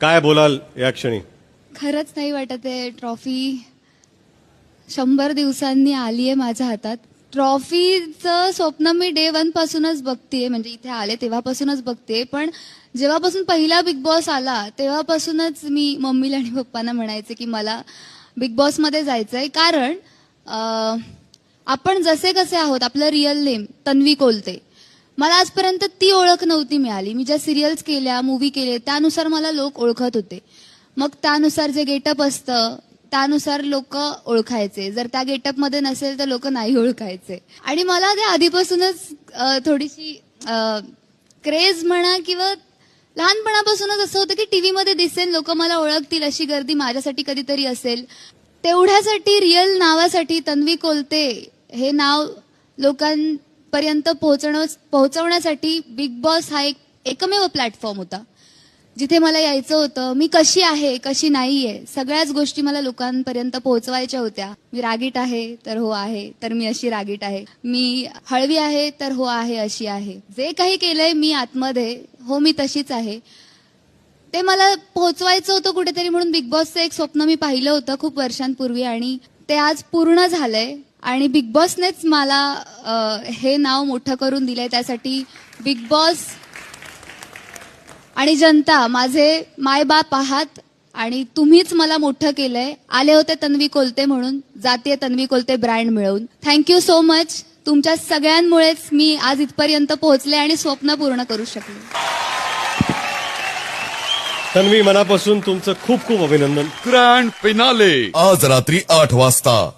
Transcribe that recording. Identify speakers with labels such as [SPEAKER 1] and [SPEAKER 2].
[SPEAKER 1] काय बोलाल या क्षणी?
[SPEAKER 2] खरंच नाही वाटत आहे ट्रॉफी 100 दिवसांनी आली आहे माझ्या हातात. ट्रॉफीचं स्वप्न मी डे 1 पासूनच बघतेय, म्हणजे इथे आले तेव्हापासूनच बघते. पण जेव्हापासून पहिला बिग बॉस आला तेव्हापासूनच मी मम्मीला आणि पप्पांना म्हणायचे की मला बिग बॉसमध्ये जायचंय. कारण आपण जसे कसे आहोत, आपलं रिअल नेम तन्वी कोलते, मला आजपर्यंत ती ओळख नव्हती मिळाली. मी ज्या सिरियल्स केल्या, मूवी केले, त्यानुसार मला लोक ओळखत होते. मग त्यानुसार जे गेटअप असतं त्यानुसार लोक ओळखायचे. जर त्या गेटअपमध्ये नसेल तर लोक नाही ओळखायचे. आणि मला ते आधीपासूनच थोडीशी क्रेज म्हणा किंवा लहानपणापासूनच असं होतं की टीव्हीमध्ये दिसेल, लोक मला ओळखतील, अशी गर्दी माझ्यासाठी कधीतरी असेल. तेवढ्यासाठी रिअल नावासाठी तन्वी कोलते हे नाव लोकांपर्यंत पोहोचवण्यासाठी बिग बॉस हा एकमेव प्लॅटफॉर्म होता जिथे मला यायचं होतं. मी कशी आहे, कशी नाहीये, सगळ्याच गोष्टी मला लोकांपर्यंत पोहोचवायच्या होत्या. मी रागीट आहे तर हो आहे, तर मी अशी रागीट आहे. मी हळवी आहे तर हो आहे, अशी आहे. जे काही केलंय मी आतमध्ये, हो मी तशीच आहे, ते मला पोहोचवायचं होतं कुठेतरी. म्हणून बिग बॉसचं एक स्वप्न मी पाहिलं होतं खूप वर्षांपूर्वी आणि ते आज पूर्ण झालंय. आणि बिग बॉसनेच मला हे नाव मोठं करून दिलंय. त्यासाठी बिग बॉस आणि जनता, माझे मायबाप आहात आणि तुम्हीच मला मोठं केलंय. आले होते तन्वी कोलते म्हणून, जातीय तन्वी कोलते ब्रँड मिळवून. Thank you so much. तुमच्या सगळ्यांमुळेच मी आज इथपर्यंत पोहोचले आणि स्वप्न पूर्ण करू शकले.
[SPEAKER 1] तन्वी, मनापासून तुमचं खूप खूप अभिनंदन.
[SPEAKER 3] ग्रँड फिनाले
[SPEAKER 4] आज रात्री 8 वाजता.